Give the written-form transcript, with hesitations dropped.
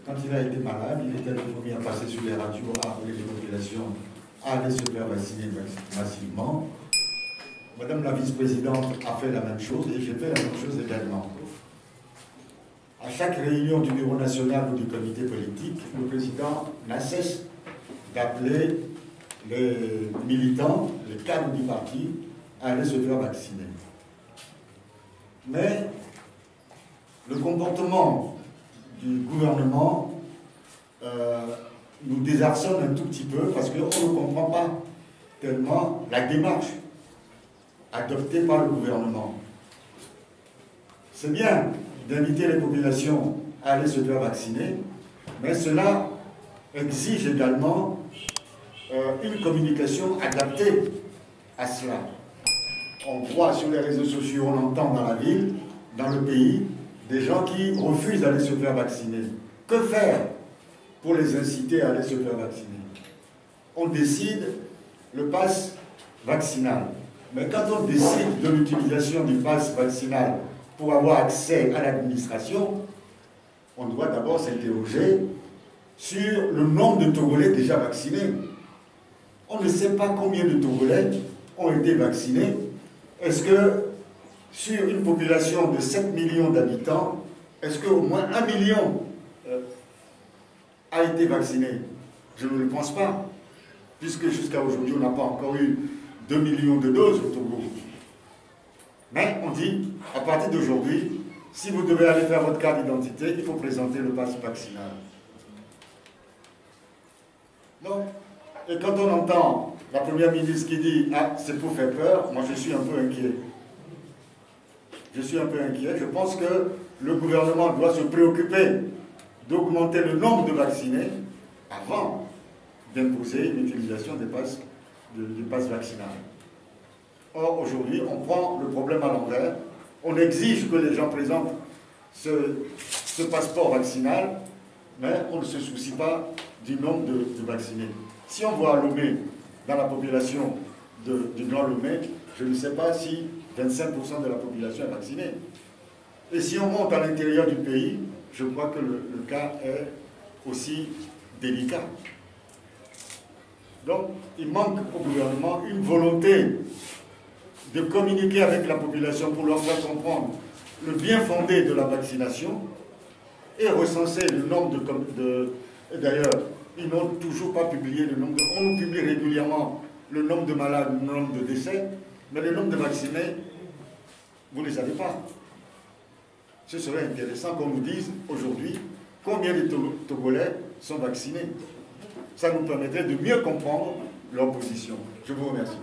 quand il a été malade, il était le premier à passer sur les radios, à appeler les populations à aller se faire vacciner massivement. Madame la vice-présidente a fait la même chose et j'ai fait la même chose également. À chaque réunion du bureau national ou du comité politique, le président n'a cesse d'appeler les militants, les cadres du parti, à aller se faire vacciner. Mais le comportement du gouvernement nous désarçonne un tout petit peu parce qu'on ne comprend pas tellement la démarche adoptée par le gouvernement. C'est bien d'inviter les populations à aller se faire vacciner, mais cela exige également une communication adaptée à cela. On voit sur les réseaux sociaux, on entend dans la ville, dans le pays, des gens qui refusent d'aller se faire vacciner. Que faire pour les inciter à aller se faire vacciner? On décide le pass vaccinal. Mais quand on décide de l'utilisation du pass vaccinal pour avoir accès à l'administration, on doit d'abord s'interroger sur le nombre de Togolais déjà vaccinés. On ne sait pas combien de Togolais ont été vaccinés. Est-ce que sur une population de 7 millions d'habitants, est-ce qu'au moins 1 million a été vacciné? Je ne le pense pas, puisque jusqu'à aujourd'hui, on n'a pas encore eu 2 millions de doses au Togo. Mais on dit, à partir d'aujourd'hui, si vous devez aller faire votre carte d'identité, il faut présenter le pass vaccinal. Donc, et quand on entend la première ministre qui dit « Ah, c'est pour faire peur », moi je suis un peu inquiet. Je suis un peu inquiet. Je pense que le gouvernement doit se préoccuper d'augmenter le nombre de vaccinés avant d'imposer l'utilisation du pass vaccinal. Or, aujourd'hui, on prend le problème à l'envers. On exige que les gens présentent ce passeport vaccinal, mais on ne se soucie pas du nombre de vaccinés. Si on voit Lomé, dans la population du Grand Lomé, je ne sais pas si 25% de la population est vaccinée. Et si on monte à l'intérieur du pays, je crois que le cas est aussi délicat. Donc, il manque au gouvernement une volonté de communiquer avec la population pour leur faire comprendre le bien fondé de la vaccination et recenser le nombre de d'ailleurs, ils n'ont toujours pas publié le nombre on nous publie régulièrement le nombre de malades, le nombre de décès, mais le nombre de vaccinés, vous ne les avez pas. Ce serait intéressant qu'on nous dise aujourd'hui combien de Togolais sont vaccinés. Ça nous permettrait de mieux comprendre leur position. Je vous remercie.